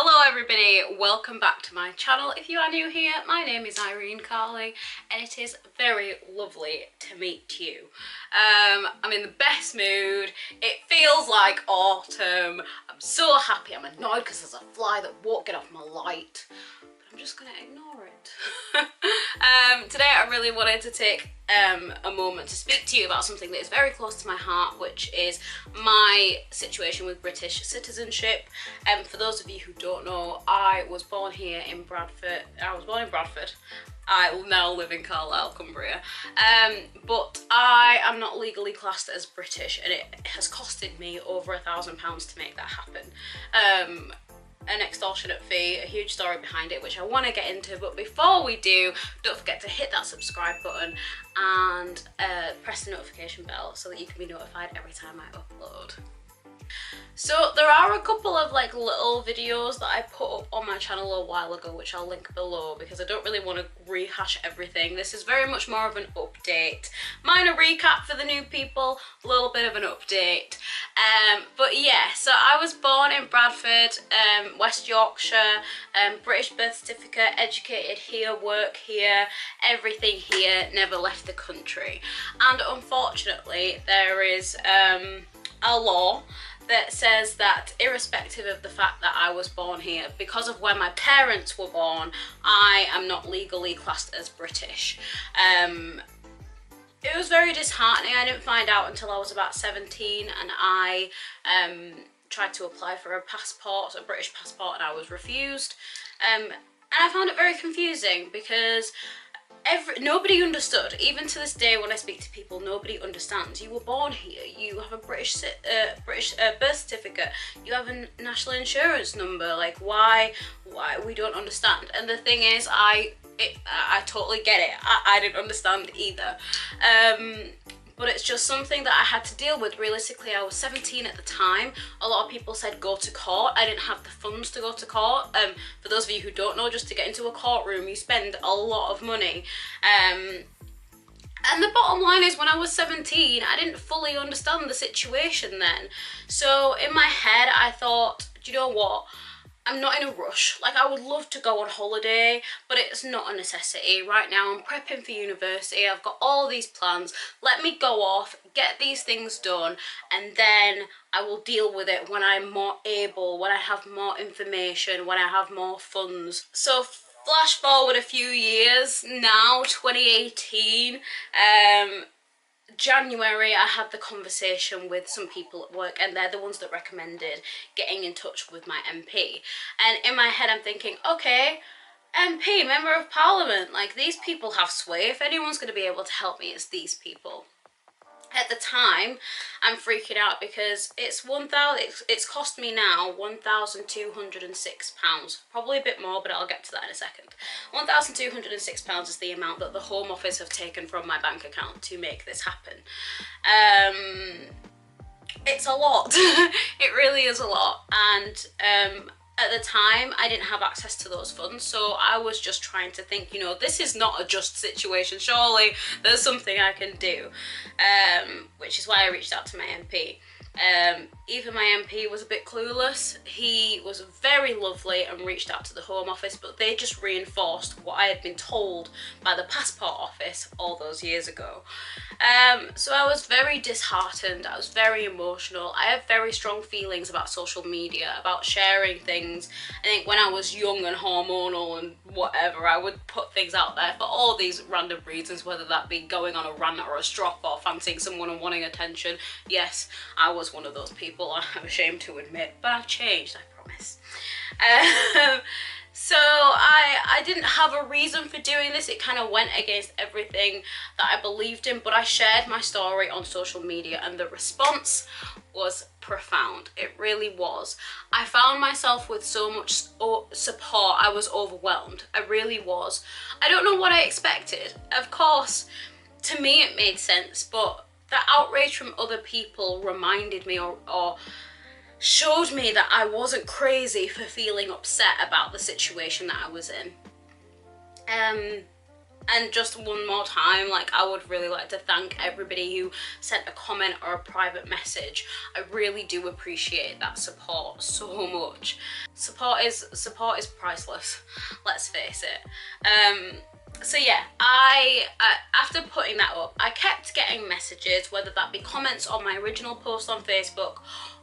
Hello everybody, welcome back to my channel. If you are new here, my name is Irene Kaali and it is very lovely to meet you. I'm in the best mood, it feels like autumn, I'm so happy, I'm annoyed because there's a fly that won't get off my light, but I'm just going to ignore it. Today I really wanted to take a moment to speak to you about something that is very close to my heart, which is my situation with British citizenship. For those of you who don't know, I was born here in Bradford. I now live in Carlisle, Cumbria, but I am not legally classed as British, and it has costed me over £1,000 to make that happen. An extortionate fee, a huge story behind it, which I want to get into, but before we do, don't forget to hit that subscribe button and press the notification bell so that you can be notified every time I upload. So there are a couple of like little videos that I put up on my channel a while ago, which I'll link below because I don't really want to rehash everything. This is very much more of an update, minor recap for the new people, a little bit of an update. But yeah, so I was born in Bradford, West Yorkshire, British birth certificate, educated here, work here, everything here, never left the country. And unfortunately there is a law that says that irrespective of the fact that I was born here, because of where my parents were born, I am not legally classed as British. It was very disheartening. I didn't find out until I was about 17, and I tried to apply for a passport, a British passport, and I was refused. And I found it very confusing because nobody understood. Even to this day when I speak to people, nobody understands. You were born here, you have a British birth certificate, you have a national insurance number, like why we don't understand. And the thing is, I totally get it. I didn't understand either. But it's just something that I had to deal with. Realistically, I was 17 at the time. A lot of people said go to court. I didn't have the funds to go to court. For those of you who don't know, just to get into a courtroom, you spend a lot of money. And the bottom line is, when I was 17, I didn't fully understand the situation then. So in my head, I thought, do you know what? I'm not in a rush. Like, I would love to go on holiday, but it's not a necessity. Right now I'm prepping for university, I've got all these plans. Let me go off, get these things done, and then I will deal with it when I'm more able, when I have more information, when I have more funds. So flash forward a few years now, 2018, January, I had the conversation with some people at work, and they're the ones that recommended getting in touch with my MP. And in my head I'm thinking, okay, MP, Member of Parliament, like, these people have sway. If anyone's going to be able to help me, it's these people. At the time, I'm freaking out because it's cost me now £1,206, probably a bit more, but I'll get to that in a second. £1,206 is the amount that the Home Office have taken from my bank account to make this happen. It's a lot. It really is a lot. And at the time, I didn't have access to those funds, so I was just trying to think, you know, this is not a just situation, surely there's something I can do, which is why I reached out to my MP. Even my MP was a bit clueless. He was very lovely and reached out to the Home Office, but they just reinforced what I had been told by the Passport Office all those years ago. So I was very disheartened, I was very emotional. I have very strong feelings about social media, about sharing things. I think when I was young and hormonal and whatever, I would put things out there for all these random reasons, whether that be going on a rant or a strop or fancying someone and wanting attention. Yes, I was one of those people, I'm ashamed to admit, but I've changed, I promise. So I didn't have a reason for doing this. It kind of went against everything that I believed in, but I shared my story on social media and the response was profound. It really was. I found myself with so much support. I was overwhelmed. I really was. I don't know what I expected. Of course, to me it made sense, but the outrage from other people reminded me or showed me that I wasn't crazy for feeling upset about the situation that I was in. And just one more time, like, I would really like to thank everybody who sent a comment or a private message. I really do appreciate that support so much. Support is priceless, let's face it. So yeah, I after putting that up, I kept getting messages, whether that be comments on my original post on Facebook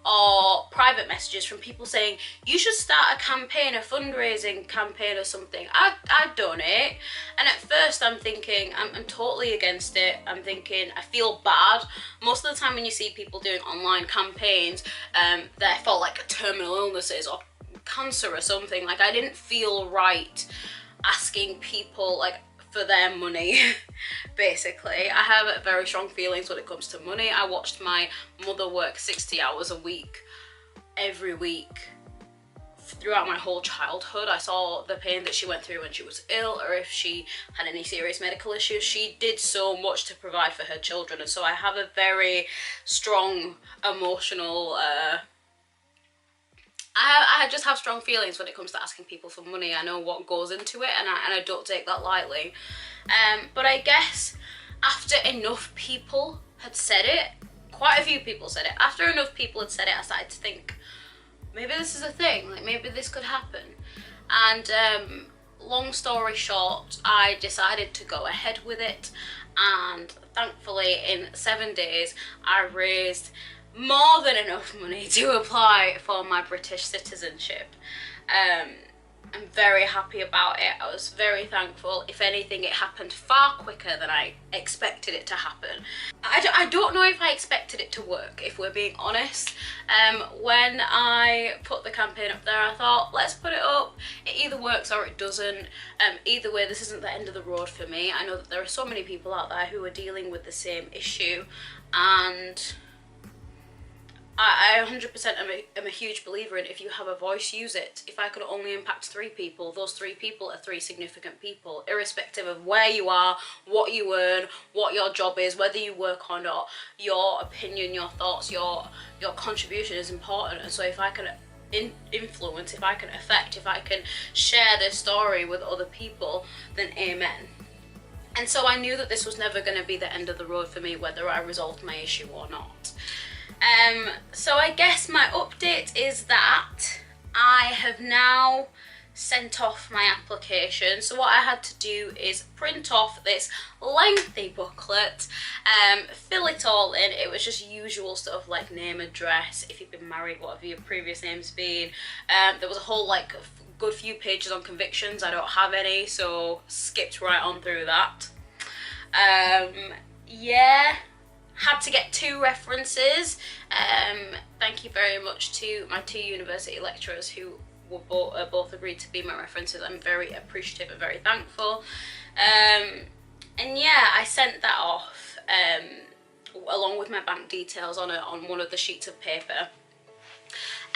or private messages from people saying, you should start a campaign, a fundraising campaign or something. I'd donate. And at first I'm thinking, I'm totally against it. I'm thinking, I feel bad. Most of the time when you see people doing online campaigns, they're for like terminal illnesses or cancer or something. Like, I didn't feel right asking people like for their money. Basically, I have very strong feelings when it comes to money. I watched my mother work 60 hours a week every week throughout my whole childhood. I saw the pain that she went through when she was ill, or if she had any serious medical issues. She did so much to provide for her children, and so I have a very strong emotional I just have strong feelings when it comes to asking people for money. I know what goes into it, and I don't take that lightly. But I guess after enough people had said it, quite a few people said it, after enough people had said it, I started to think, maybe this is a thing, like maybe this could happen. And long story short, I decided to go ahead with it, and thankfully in 7 days I raised more than enough money to apply for my British citizenship. I'm very happy about it. I was very thankful. If anything, it happened far quicker than I expected it to happen. I don't know if I expected it to work, if we're being honest. When I put the campaign up there, I thought, let's put it up. It either works or it doesn't. Either way, this isn't the end of the road for me. I know that there are so many people out there who are dealing with the same issue, and I 100% am a huge believer in, if you have a voice, use it. If I could only impact 3 people, those 3 people are 3 significant people, irrespective of where you are, what you earn, what your job is, whether you work or not. Your opinion, your thoughts, your contribution is important. And so if I can influence, if I can affect, if I can share this story with other people, then amen. And so I knew that this was never going to be the end of the road for me, whether I resolved my issue or not. So I guess my update is that I have now sent off my application. So what I had to do is print off this lengthy booklet, fill it all in. It was just usual stuff like name, address, if you've been married, what have your previous names been. There was a whole like good few pages on convictions. I don't have any, so skipped right on through that. Yeah. Had to get 2 references. Thank you very much to my 2 university lecturers who were both agreed to be my references. I'm very appreciative and very thankful. And yeah, I sent that off along with my bank details on one of the sheets of paper.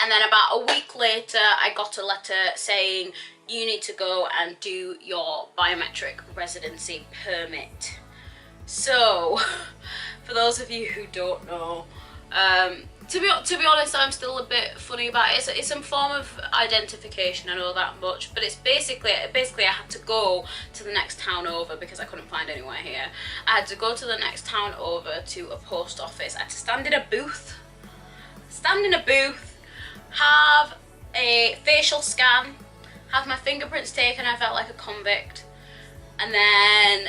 And then about a week later, I got a letter saying you need to go and do your biometric residency permit. So, for those of you who don't know, to be honest, I'm still a bit funny about it. It's some form of identification, I know that much, but it's basically I had to go to the next town over because I couldn't find anywhere here. I had to go to the next town over to a post office. I had to stand in a booth, have a facial scan, have my fingerprints taken. I felt like a convict. And then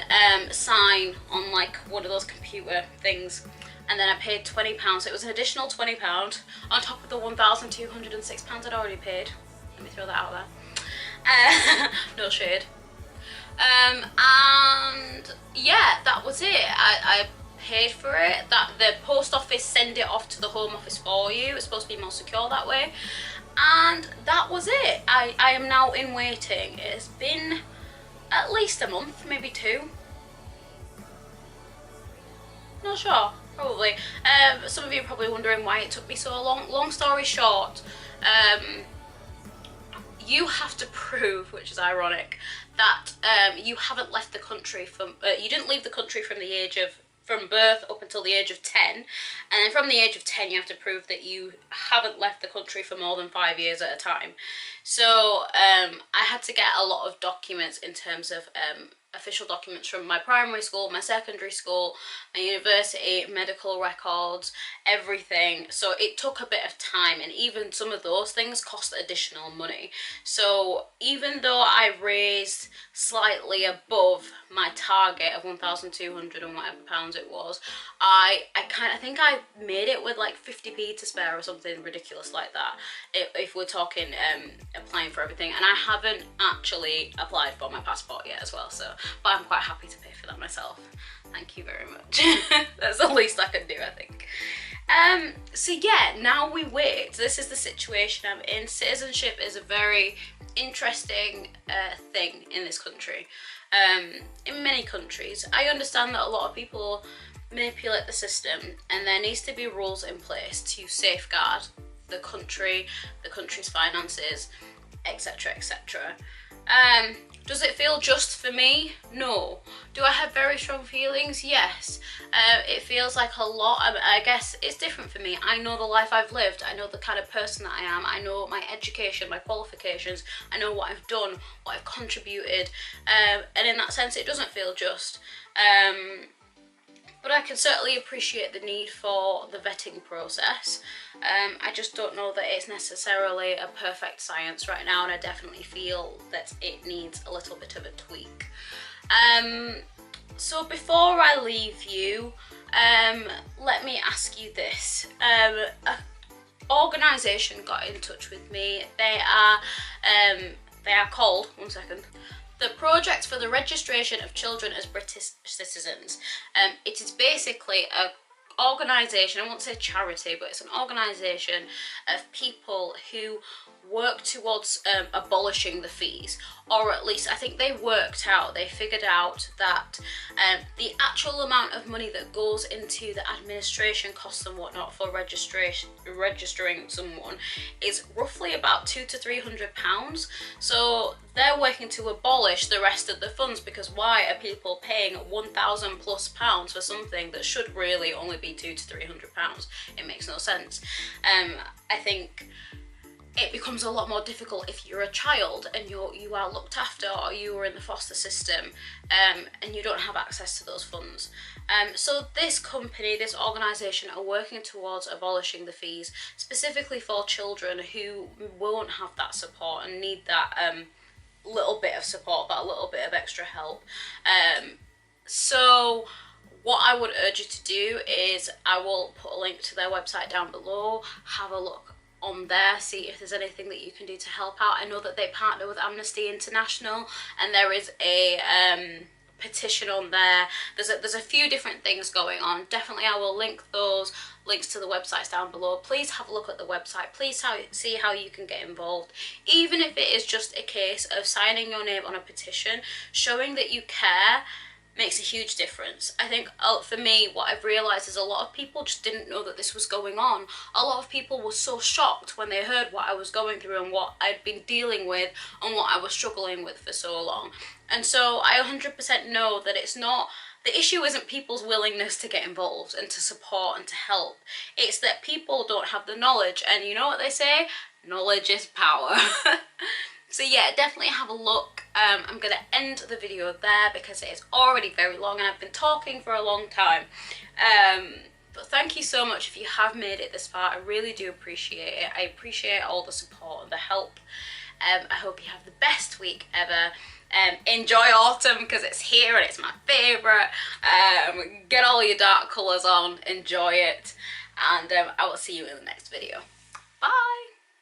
sign on like one of those computer things, and then I paid £20, so it was an additional £20 on top of the £1,206 I'd already paid. Let me throw that out there. No shade. And yeah, that was it. I paid for it. That the post office send it off to the Home Office for you. It's supposed to be more secure that way. And that was it. I am now in waiting. It's been at least a month, maybe 2. Not sure, probably. Some of you are probably wondering why it took me so long. Long story short, you have to prove, which is ironic, that you haven't left the country you didn't leave the country from birth up until the age of 10, and then from the age of 10 you have to prove that you haven't left the country for more than 5 years at a time. So I had to get a lot of documents in terms of official documents from my primary school, my secondary school, my university, medical records, everything. So it took a bit of time, and even some of those things cost additional money. So even though I raised slightly above my target of 1,200 and whatever pounds it was, I think I made it with like 50p to spare or something ridiculous like that, if we're talking applying for everything. And I haven't actually applied for my passport yet as well, so, but I'm quite happy to pay for that myself. Thank you very much. That's the least I can do, I think. So yeah, now we wait. This is the situation I'm in. Citizenship is a very interesting thing in this country. In many countries, I understand that a lot of people manipulate the system, and there needs to be rules in place to safeguard the country, the country's finances, etc, etc. Does it feel just for me? No. Do I have very strong feelings? Yes. It feels like a lot. I guess it's different for me. I know the life I've lived. I know the kind of person that I am. I know my education, my qualifications. I know what I've done, what I've contributed. And in that sense, it doesn't feel just. But I can certainly appreciate the need for the vetting process. I just don't know that it's necessarily a perfect science right now, and I definitely feel that it needs a little bit of a tweak. So before I leave you, let me ask you this. An organisation got in touch with me. They are called, one second, the Project for the Registration of Children as British Citizens. It is basically a organisation, I won't say charity, but it's an organisation of people who work towards abolishing the fees, or at least I think they figured out that the actual amount of money that goes into the administration costs and whatnot for registering someone is roughly about £200 to £300. So they're working to abolish the rest of the funds, because why are people paying £1,000+ for something that should really only be £200 to £300? It makes no sense. I think it becomes a lot more difficult if you're a child and you are looked after, or you are in the foster system, and you don't have access to those funds. So this company, this organisation, are working towards abolishing the fees, specifically for children who won't have that support and need that little bit of support, that little bit of extra help. So what I would urge you to do is, I will put a link to their website down below. Have a look on there, see if there's anything that you can do to help out. I know that they partner with Amnesty International, and there is a petition on there. There's a few different things going on. Definitely I will link those links to the websites down below. Please have a look at the website. Please see how you can get involved. Even if it is just a case of signing your name on a petition, showing that you care makes a huge difference. I think for me, what I've realised is a lot of people just didn't know that this was going on. A lot of people were so shocked when they heard what I was going through and what I'd been dealing with and what I was struggling with for so long. And so I 100% know that it's not, the issue isn't people's willingness to get involved and to support and to help. It's that people don't have the knowledge, and you know what they say? Knowledge is power. So yeah, definitely have a look. I'm going to end the video there because it is already very long and I've been talking for a long time. But thank you so much if you have made it this far. I really do appreciate it. I appreciate all the support and the help. I hope you have the best week ever. Enjoy autumn because it's here and it's my favourite. Get all your dark colours on, enjoy it, and I will see you in the next video. Bye!